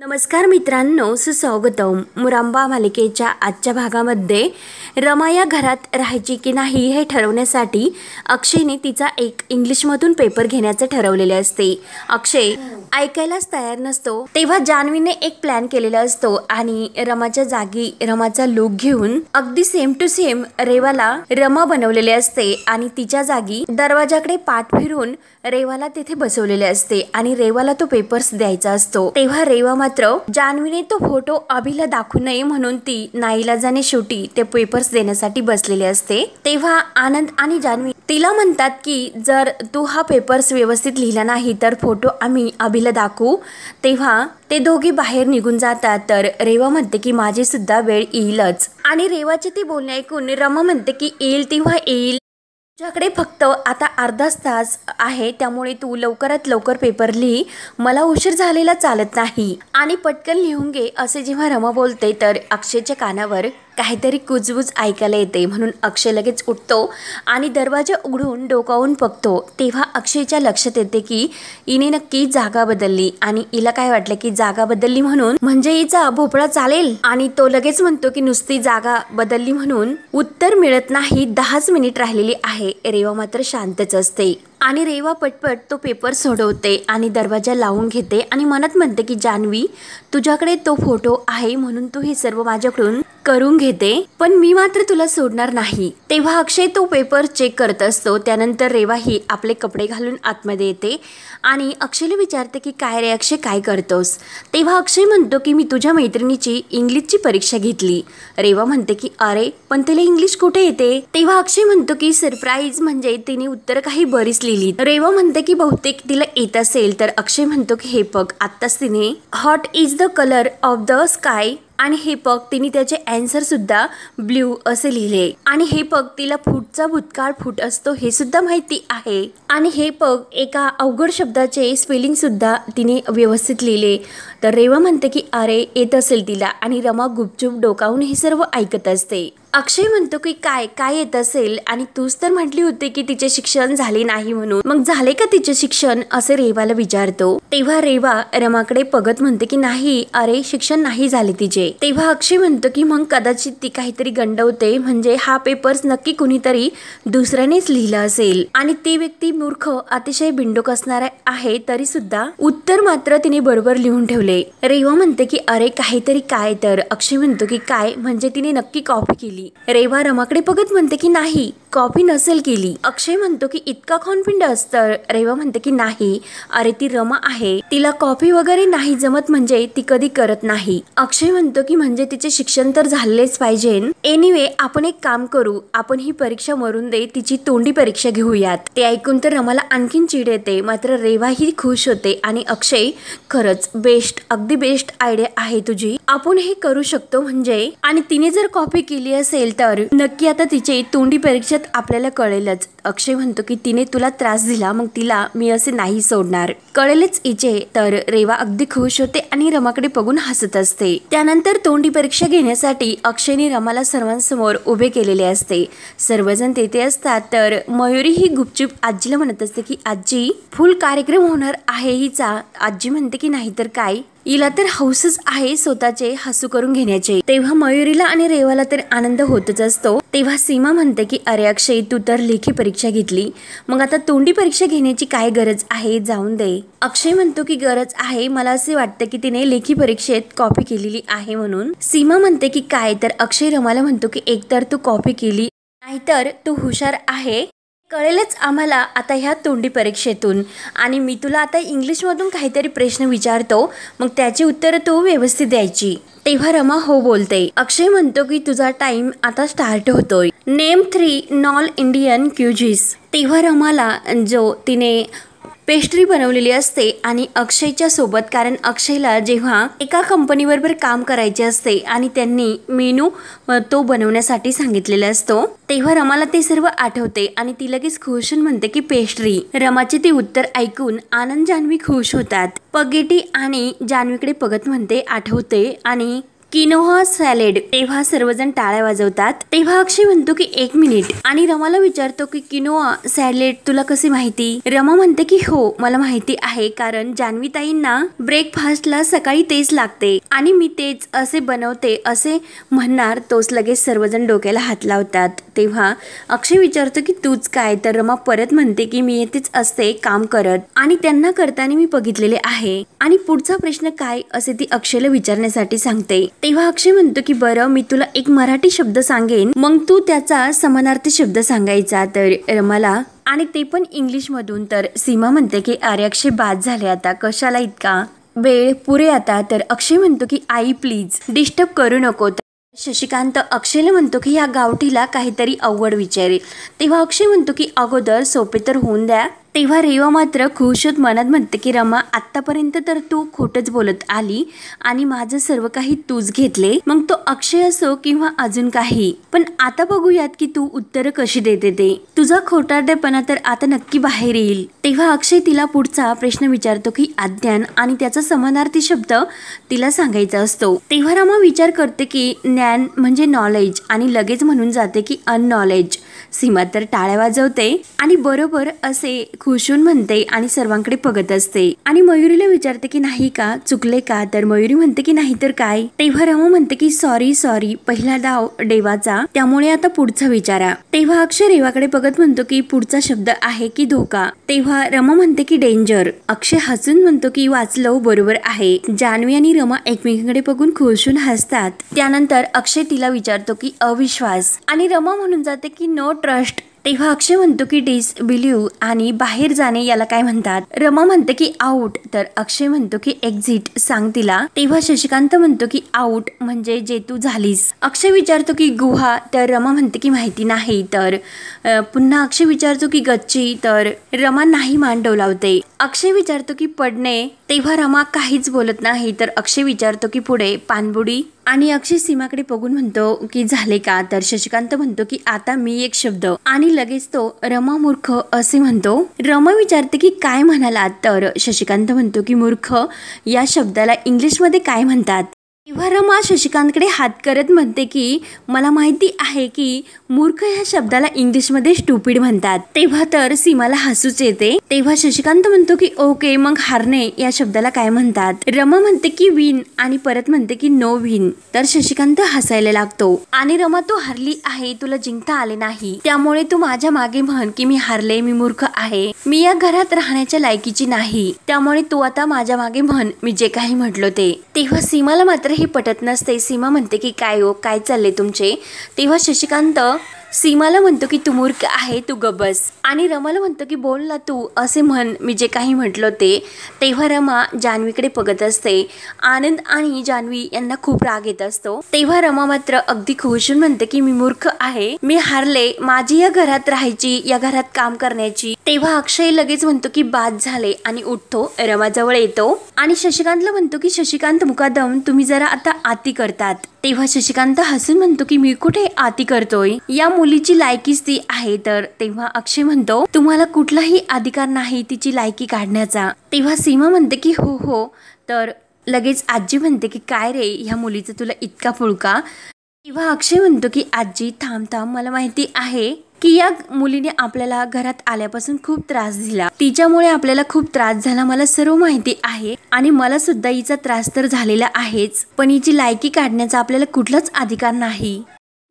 नमस्कार मित्रांनो, सुस्वागतम. मुरांबा मालिकेच्या आजच्या भागामध्ये रमा या घरात राहायची की नाही हे ठरवण्यासाठी अक्षयने तिचा एक इंग्लिशमधून पेपर घेण्याचे ठरवलेले असते. अक्षय ऐकायलाच तयार नसतो. तेव्हा जान्हवीने एक प्लॅन केलेला असतो आणि रमाच्या जागी रमाचा लुक घेऊन अगदी सेम टू सेम रेवाला रमा बनवलेले असते आणि तिच्या जागी दरवाजाकडे पाठ फिरून रेवाला तिथे बसवलेले असते आणि रेवाला तो पेपर्स द्यायचा असतो. तेव्हा रेवा मात्र जान्हवीने तो फोटो अभिला दाखवू नये म्हणून ती नाईलाजाने शेवटी ते पेपर्स देण्यासाठी बसलेले असते. तेव्हा आनंद आणि जान्हवी तिला म्हणतात की जर तू हा पेपर्स व्यवस्थित लिहिला नाही तर फोटो आम्ही अभिला दाखवू. तेव्हा ते दोघे बाहेर निघून जातात. तर रेवा म्हणते की माझी सुद्धा वेळ येईलच आणि रेवाचे ती बोलणे ऐकून रमा म्हणते की येईल तेव्हा येईल, तुझ्याकडे फक्त आता अर्धाच तास आहे, त्यामुळे तू लवकरात लवकर पेपर लिही, मला उशीर झालेला चालत नाही आणि पटकन लिहून घे. असे जेव्हा रमा बोलते तर अक्षयच्या कानावर काहीतरी कुजबुज ऐकायला येते. म्हणून अक्षय लगेच उठतो आणि दरवाजा उघडून डोकावून बघतो. तेव्हा अक्षयच्या लक्षात येते की हिने नक्की जागा बदलली आणि हिला काय वाटलं की जागा बदलली म्हणून म्हणजे हिचा भोपळा चालेल आणि तो लगेच म्हणतो की नुसती जागा बदलली म्हणून उत्तर मिळत नाही. 10 मिनिट राहिलेली आहे. रेवा मात्र शांतच असते आणि रेवा पटपट तो पेपर सोडवते आणि दरवाजा लावून घेते आणि मनात म्हणते की जान्हवी, तुझ्याकडे तो फोटो आहे म्हणून तू हे सर्व माझ्याकडून करून घेते, पण मी मात्र तुला सोडणार नाही. तेव्हा अक्षय तो पेपर चेक करत असतो. त्यानंतर रेवा ही आपले कपडे घालून आतमध्ये येते आणि अक्षयला विचारते की काय रे अक्षय, काय करतोस. तेव्हा अक्षय म्हणतो की मी तुझ्या मैत्रिणीची इंग्लिशची परीक्षा घेतली. रेवा म्हणते की अरे पण तिला इंग्लिश कुठे येते. तेव्हा अक्षय म्हणतो की सरप्राईज म्हणजे तिने उत्तर काही बरीच लिहिली. रेवा म्हणते की बहुतेक तिला येत असेल. तर अक्षय म्हणतो की हे बघ, आत्ताच तिने hot is the colour of the sky आणि हे पग तिने त्याचे आन्सर सुद्धा ब्ल्यू असे लिहिले आणि हे पग तिला फूटचा भूतकाळ फूट असतो हे सुद्धा माहिती आहे आणि हे पग एका अवघड शब्दाचे स्पेलिंग सुद्धा तिने व्यवस्थित लिहिले. तर रेवा म्हणते की अरे येत असेल तिला आणि रमा गुपचूप डोकावून हे सर्व ऐकत असते. अक्षय म्हणतो की काय काय येत असेल आणि तूच तर म्हटली होती की तिचे शिक्षण झाले नाही म्हणून, मग झाले का तिचे शिक्षण असे रेवाला विचारतो. तेव्हा रेवा रमाकडे बघत म्हणते की नाही अरे शिक्षण नाही झाले तिचे. तेव्हा अक्षय म्हणतो की मग कदाचित ती काहीतरी गंडवते, म्हणजे हा पेपर्स नक्की कुणीतरी दुसऱ्यानेच लिहिला असेल आणि ती व्यक्ती मूर्ख अतिशय बिंडोक असणार आहे, तरी सुद्धा उत्तर मात्र तिने बरोबर लिहून ठेवले. रेवा म्हणते की अरे काहीतरी काय. तर अक्षय म्हणतो की काय म्हणजे तिने नक्की कॉपी केली. रेवा रमाकडे बघत म्हणते की नाही कॉपी नसेल केली. अक्षय म्हणतो की इतका कॉन्फिडन्स. तर रेवा म्हणते की नाही अरे ती रमा आहे, तिला कॉपी वगैरे नाही जमत, म्हणजे ती कधी करत नाही. अक्षय म्हणतो की म्हणजे तिचे शिक्षण तर झालेच पाहिजे. एनिवे आपण एक काम करू, आपण ही परीक्षा मरून दे, तिची तोंडी परीक्षा घेऊयात. ते ऐकून तर रमाला आणखीन चिड येते. मात्र रेवा ही खुश होते आणि अक्षय खरंच बेस्ट, अगदी बेस्ट आयडिया आहे तुझी, आपण हे करू शकतो म्हणजे. आणि तिने जर कॉपी केली असेल तर नक्की आता तिचे तोंडी परीक्षेत आपल्याला कळेलच. अक्षय म्हणतो की तिने तुला त्रास दिला, मग तिला मी असे नाही सोडणार, कळेलच इचे. तर रेवा अगदी खुश होते आणि रमाकडे बघून हसत असते. त्यानंतर तोंडी परीक्षा घेण्यासाठी अक्षयने रमाला सर्वांसमोर उभे केलेले असते. सर्वजण तेथे असतात. तर मयुरी ही गुपचूप आजीला म्हणत असते की आजी फुल कार्यक्रम होणार आहे हिचा. आजी म्हणते की नाहीतर काय, हिला तर हौसच आहे स्वतःचे हसू करून घेण्याचे. तेव्हा मयुरीला आणि रेवाला तर आनंद होतच असतो. तेव्हा सीमा म्हणते की अरे अक्षय तू तर लेखी परीक्षा घेतली, मग आता तोंडी परीक्षा घेण्याची काय गरज आहे, जाऊन दे. अक्षय म्हणतो की गरज आहे, मला असे वाटतं की तिने लेखी परीक्षेत कॉपी केलेली आहे म्हणून. सीमा म्हणते की काय. तर अक्षय रमाला म्हणतो की एकतर तू कॉपी केली नाहीतर तू हुशार आहे, कळेलच आम्हाला आता ह्या तोंडी परीक्षेतून. आणि मी तुला आता इंग्लिशमधून काहीतरी प्रश्न विचारतो, मग त्याची उत्तरं तू व्यवस्थित द्यायची. तेव्हा रमा हो बोलते. अक्षय म्हणतो की तुझा टाइम आता स्टार्ट होतोय. Name 3 non Indian cuisines. तेव्हा रमाला जो तिने पेस्ट्री बनवलेली असते आणि अक्षयच्या सोबत, कारण अक्षयला जेव्हा एका कंपनीबरोबर काम करायचे असते आणि त्यांनी मेनू तो बनवण्यासाठी सांगितलेला असतो, तेव्हा रमाला ते सर्व आठवते आणि ती लगेच खुश म्हणते की पेस्ट्री. रमाचे ते उत्तर ऐकून आनंद जान्हवी खुश होतात. पगेटी आणि जान्हवीकडे बघत म्हणते आठवते आणि किनोआ सॅलेड। तेव्हा सर्वजण टाळ्या वाजवतात। तेव्हा अक्षय म्हणतो की 1 मिनिट आणि रमाला विचारतो की किनोआ सॅलेड तुला कसे माहिती? रमा म्हणते की हो मला माहिती आहे, कारण जान्हवी ताईंना ब्रेकफास्टला सकाळी तेच लागते आणि मी तेच असे बनवते असे म्हणणार तोच लगेच सर्वजण डोक्याला हात लावतात। तेव्हा अक्षय विचारतो की तूच काय? तर रमा परत म्हणते की मी येतेच असते काम करत आणि त्यांना करताना मी बघितलेले आहे आणि पुढचा प्रश्न काय असे ती अक्षयला विचारण्यासाठी सांगते। तेव्हा अक्षय म्हणतो की बरं मी तुला एक मराठी शब्द सांगेन, मग तू त्याचा समानार्थी शब्द सांगायचा। तर रमाला आणि ते पण इंग्लिश मधून। तर सीमा म्हणते की अरे अक्षय बाद झाले आता, कशाला इतका वेळ, पुरे आता। तर अक्षय म्हणतो की आई प्लीज डिस्टर्ब करू नको। शशिकांत अक्षयला म्हणतो की या गावठीला काहीतरी अवघड विचारेल। तेव्हा अक्षय म्हणतो की अगोदर सोपे तर होऊन द्या। तेव्हा रेवा मात्र खुश होत मनात म्हणते की रमा आतापर्यंत तर तू खोटच बोलत आली आणि माझं सर्व काही तूच घेतले, मग तो अक्षय असो किंवा अजून काही, पण आता बघूयात की तू उत्तर कशी देते ते। तुझा खोटारडेपणा तर आता नक्की बाहेर येईल। तेव्हा अक्षय तिला पुढचा प्रश्न विचारतो की अज्ञान आणि त्याचा समानार्थी शब्द तिला सांगायचा असतो। तेव्हा रमा विचार करते की ज्ञान म्हणजे नॉलेज आणि लगेच म्हणून जाते की अननॉलेज। सीमा तर टाळ्या वाजवते आणि बरोबर असे खुशून म्हणते आणि सर्वांकडे बघत असते आणि मयुरीला विचारते की नाही का, चुकले का? तर मयुरी म्हणते की नाही तर काय। तेव्हा रमा म्हणते की सॉरी सॉरी, पहिला डाव देवाचा, त्यामुळे आता पुढचा विचारा। तेव्हा अक्षय रेवाकडे बघत म्हणतो की पुढचा शब्द आहे की धोका। तेव्हा रमा म्हणते की डेंजर। अक्षय हसून म्हणतो की वाचलो, बरोबर आहे। जान्हवी आणि रमा एकमेकांकडे बघून खुशून हसतात। त्यानंतर अक्षय तिला विचारतो की अविश्वास आणि रमा म्हणून जाते की नो ट्रस्ट। तेव्हा अक्षय म्हणतो की डिसबिलीव्ह आणि बाहेर जाणे याला काय म्हणतात? रमा म्हणते की आउट। तर अक्षय म्हणतो की एक्झिट, सांग तिला। तेव्हा शशिकांत म्हणतो की आउट म्हणजे जे तू झालीस। अक्षय विचारतो की गुहा। तर रमा म्हणते की माहिती नाही। तर पुन्हा अक्षय विचारतो की गच्ची। तर रमा नाही मान डोलावते। अक्षय विचारतो की पडणे। तेव्हा रमा काहीच बोलत नाही। तर अक्षय विचारतो की पुढे पाणबुडी आणि अक्षय सीमाकडे बघून म्हणतो की झाले का? तर शशिकांत म्हणतो की आता मी एक शब्द आणि लगेच तो रमा मूर्ख असे म्हणतो। रमा विचारते की काय म्हणाला? तर शशिकांत म्हणतो की मूर्ख या शब्दाला इंग्लिश मध्ये काय म्हणतात? तेव्हा रमा शशिकांतकडे हात करत म्हणते की मला माहिती आहे की मूर्ख या शब्दाला इंग्लिश मध्ये स्टुपिड म्हणतात। तेव्हा तर सीमाला हसूच येते। तेव्हा शशिकांत म्हणतो की ओके, मग हारणे या शब्दाला काय म्हणतात? रमा म्हणते की विन आणि परत म्हणते की नो विन। तर शशिकांत हसायला लागतो आणि रमा तू हरली आहे, तुला जिंकता आले नाही, त्यामुळे तू माझ्या मागे म्हण की मी हारले, मी मूर्ख आहे, मी या घरात राहण्याच्या लायकीची नाही, त्यामुळे तू आता माझ्या मागे म्हण मी जे काही म्हटलो ते। तेव्हा सीमाला मात्र हे पटत नसते। सीमा म्हणते की काय हो, काय चालले तुमचे? तेव्हा शशिकांत सीमाला म्हणतो की तू मूर्ख आहे, तू गबस, आणि रमाला म्हणतो की बोल ना तू, असे म्हण मी जे काही म्हटलो ते। तेव्हा रमा जान्हवीकडे बघत असते। आनंद आणि जान्हवी यांना खूप राग येत असतो। तेव्हा रमा मात्र अगदी खुशून म्हणते की मी मूर्ख आहे, मी हारले, माझी या घरात राहायची, या घरात काम करण्याची। तेव्हा अक्षय लगेच म्हणतो की बाद झाले आणि उठतो, रमाजवळ येतो आणि शशिकांतला म्हणतो की शशिकांत मुकादम तुम्ही जरा आता आती करतात। तेव्हा शशिकांत हसून म्हणतो की मी कुठे आती करतोय, या मुलीची लायकीच ती आहे। तर तेव्हा अक्षय म्हणतो तुम्हाला कुठलाही अधिकार नाही तिची लायकी काढण्याचा। तेव्हा सीमा म्हणते की हो हो। तर लगेच आजी म्हणते की काय रे ह्या मुलीचं तुला इतका पुळका? तेव्हा अक्षय म्हणतो की आजी थांब थांब, मला माहिती आहे की या मुलीने आपल्याला घरात आल्यापासून खूप त्रास दिला, तिच्यामुळे आपल्याला खूप त्रास झाला, मला सर्व माहिती आहे आणि मला सुद्धा हिचा त्रास तर झालेला आहेच, पण हिची लायकी काढण्याचा आपल्याला कुठलाच अधिकार नाही।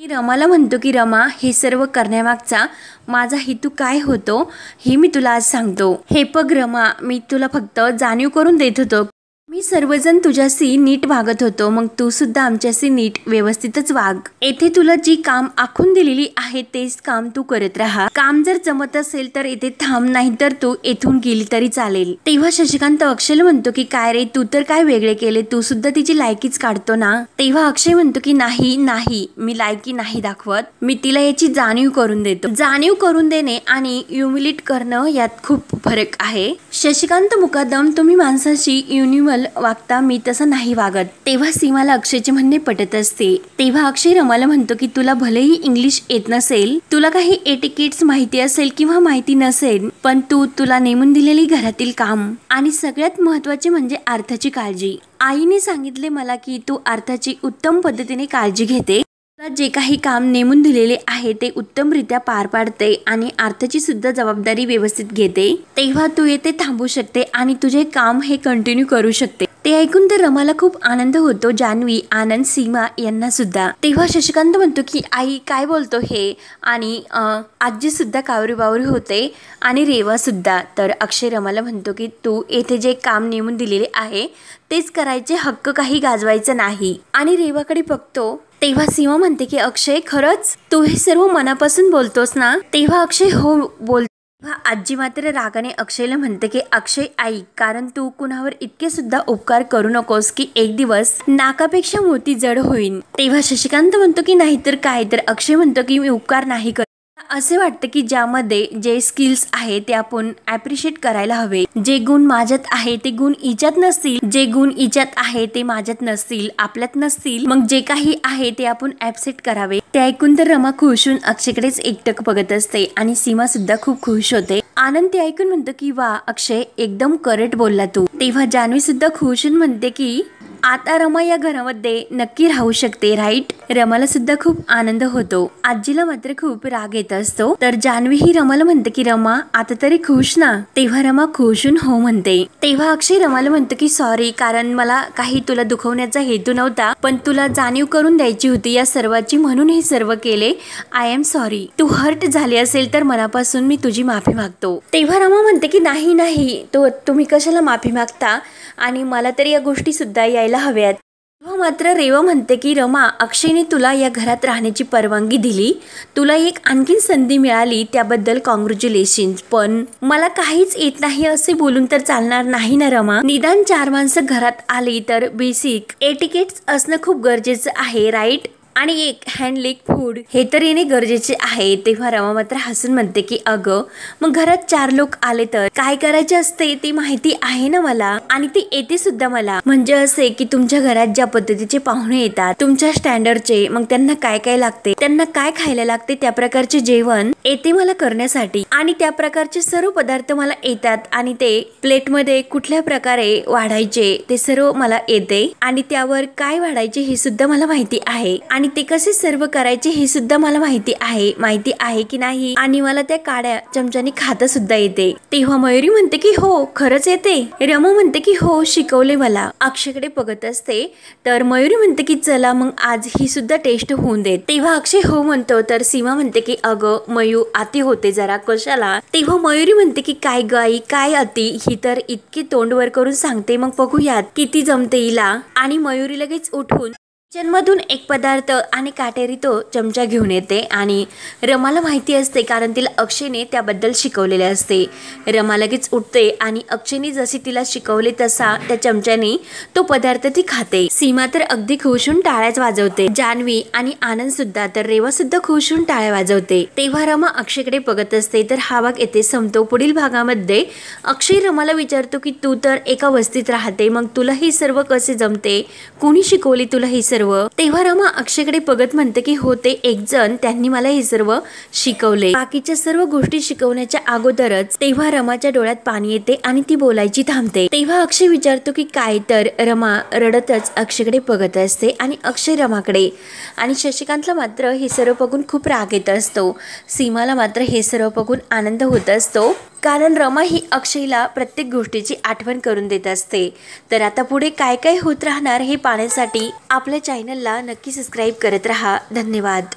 मी रमाला म्हणतो की रमा हे सर्व करण्यामागचा माझा हेतू काय होतो हे मी तुला आज सांगतो। हे बघ रमा, मी तुला फक्त जाणीव करून देत होतो, मी सर्वजण तुझ्याशी नीट वागत होतो, मग तू सुद्धा आमच्याशी नीट व्यवस्थितच वाग। येथे तुला जी काम आखून दिलेली आहे तेच काम तू करत राहा, काम जर जमत असेल तर येथे थांब, नाही तर तू येथून गेली तरी चालेल। तेव्हा शशिकांत अक्षयला म्हणतो की काय रे तू तर काय वेगळे केले, तू सुद्धा तिची लायकीच काढतो ना? तेव्हा अक्षय म्हणतो की नाही नाही, मी लायकी नाही दाखवत, मी तिला याची जाणीव करून देतो। जाणीव करून देणे आणि ह्युमिलेट करणं यात खूप फरक आहे। शशिकांत मुकादम तुम्ही माणसाशी युनिव्हर्स नॉर्मल वागता मी तसं नाही वागत. तेव्हा सीमाला अक्षयचे म्हणणे पटत असते. तेव्हा अक्षय रमाला म्हणतो की तुला भलेही इंग्लिश येत नसेल, तुला काही एटिकेट्स माहिती असेल किंवा माहिती नसेल, पण तुला नेमून दिलेली घरातील काम आणि सगळ्यात महत्त्वाचे म्हणजे अर्थाची काळजी. आईने सांगितले मला की तू अर्थाची उत्तम पद्धतीने काळजी घेते. जे काही काम नेमून दिलेले आहे ते उत्तमरित्या पार पाडते आणि अर्थाची सुद्धा जबाबदारी व्यवस्थित घेते. तेव्हा तू येथे थांबू शकते आणि तुझे काम हे कंटिन्यू करू शकते. ते ऐकून तर रमाला खूप आनंद होतो. जान्हवी, आनंद, सीमा यांना सुद्धा. तेव्हा शशिकांत म्हणतो की आई काय बोलतो हे, आणि आजी सुद्धा कावरी होते आणि रेवा सुद्धा. तर अक्षय रमाला म्हणतो की तू येथे जे काम नेमून दिलेले आहे तेच करायचे, हक्क काही गाजवायचा नाही. आणि रेवाकडे बघतो तेव्हा सीमा म्हणते की अक्षय खरंच तू हे सर्व मनापासून बोलतोस ना? तेव्हा अक्षय हो बोलतो. तेव्हा आजी मात्र रागाने अक्षयला म्हणते की अक्षय ऐक, कारण तू कुणावर इतके सुद्धा उपकार करू नकोस की एक दिवस नाकापेक्षा मोती जड होईल. तेव्हा शशिकांत म्हणतो की नाहीतर काय. तर अक्षय म्हणतो की मी उपकार नाही करत. असे वाटतं की ज्यामध्ये जे स्किल्स आहे ते आपण ॲप्रिशिएट करायला हवे. जे गुण माझ्यात आहे ते गुण हिच्यात नसतील, जे गुण हिच्यात आहे ते माझ्यात नसतील, आपल्यात नसतील, मग जे काही आहे ते आपण ॲप्रिशिएट करावे. ते ऐकून तर रमा खुश होऊन अक्षयकडेच एकटक बघत असते आणि सीमा सुद्धा खूप खुश होते. आनंद ते ऐकून म्हणतो की वा अक्षय, एकदम करेक्ट बोलला तू. तेव्हा जान्हवी सुद्धा खुश होऊन म्हणते की आता रमा या घरामध्ये नक्की राहू शकते, राईट. रमाला सुद्धा खूप आनंद होतो. आजीला मात्र खूप राग येत असतो. तर जान्हवी ही रमाला म्हणते की रमा आता तरी खुश ना? तेव्हा रमा खुशून हो म्हणते. तेव्हा अक्षय रमाला म्हणतो की सॉरी, कारण मला काही तुला दुखवण्याचा हेतू नव्हता, पण तुला जाणीव करून द्यायची होती या सर्वाची, म्हणून हे सर्व केले. I am sorry. तू हर्ट झाली असेल तर मनापासून मी तुझी माफी मागतो. तेव्हा रमा म्हणते की नाही तुम्ही कशाला माफी मागता, आणि मला तरी या गोष्टी सुद्धा यायला हव्यात. तेव्हा मात्र रेवा म्हणते की रमा, अक्षयने तुला या घरात राहण्याची परवानगी दिली, तुला एक आणखीन संधी मिळाली, त्याबद्दल कॉंग्रॅच्युलेशन्स. पण मला काहीच येत नाही असे बोलून तर चालणार नाही ना रमा? निदान 4 माणसं घरात आली तर बेसिक एटिकेट्स असणं खूप गरजेचं आहे, राईट. आणि एक हँडलिक फूड हे तर येणे गरजेचे आहे. तेव्हा रमा मात्र हसून म्हणते की अगं मग घरात 4 लोक आले तर काय करायचे असते ते माहिती आहे ना मला, आणि ते येते सुद्धा मला. म्हणजे असे की तुमच्या घरात ज्या पद्धतीचे पाहुणे येतात तुमच्या स्टँडर्डचे, मग त्यांना काय काय लागते, त्यांना काय खायला लागते, त्या प्रकारचे जेवण येते मला करण्यासाठी, आणि त्या प्रकारचे सर्व पदार्थ मला येतात, आणि ते प्लेटमध्ये कुठल्या प्रकारे वाढायचे ते सर्व मला येते, आणि त्यावर काय वाढायचे हे सुद्धा मला माहिती आहे, आणि ते कसे सर्व करायचे हे सुद्धा मला माहिती आहे की नाही, आणि मला त्या काड्या चमच्याने खाता सुद्धा येते. तेव्हा मयुरी म्हणते की हो खरंच येते. रमा म्हणते की हो शिकवले मला. अक्षयकडे बघत असते तर मयुरी म्हणते की चला मग आज ही सुद्धा टेस्ट होऊन दे. तेव्हा अक्षय हो म्हणतो. तर सीमा म्हणते की अगं मयू आती होते जरा, कशाला? तेव्हा मयुरी म्हणते की काय गाई काय अति, ही तर इतकी तोंड वर करून सांगते, मग बघूयात किती जमते हिला. आणि मयुरी लगेच उठून किचनमधून एक पदार्थ आणि काटेरी तो चमचा घेऊन येते, आणि रमाला माहिती असते कारण तिला अक्षयने त्याबद्दल शिकवलेले असते. रमा लगेच उठते आणि अक्षयने जशी तिला शिकवले तसा त्या चमच्याने तो पदार्थ ती खाते. सीमा तर अगदी खुश होऊन टाळ्याच वाजवते. जान्हवी आणि आनंद सुद्धा, तर रेवा सुद्धा खुश होऊन टाळ्या वाजवते. तेव्हा रमा अक्षयकडे बघत असते. तर हा भाग येथे संपतो. पुढील भागामध्ये अक्षय रमाला विचारतो की तू तर एका वस्तीत राहते, मग तुला हे सर्व कसे जमते, कोणी शिकवले तुला हे सर्व? तेव्हा रमा अक्षयकडे बघत म्हणते की होते एक जण, त्यांनी मला हे सर्व शिकवले. बाकीच्या सर्व गोष्टी शिकवण्याच्या अगोदरच तेव्हा रमाच्या डोळ्यात पाणी येते आणि ती बोलायची थांबते. तेव्हा अक्षय विचारतो की काय? तर रमा रडतच अक्षयकडे बघत असते आणि अक्षय रमाकडे. आणि शशिकांतला मात्र हे सर्व बघून खूप राग येत असतो. सीमाला मात्र हे सर्व बघून आनंद होत असतो, कारण रमा ही अक्षयला प्रत्येक गोष्टीची आठवण करून देत असते. तर आता पुढे काय काय होत राहणार हे पाहण्यासाठी आपल्या चॅनलला नक्की सबस्क्राईब करत राहा. धन्यवाद.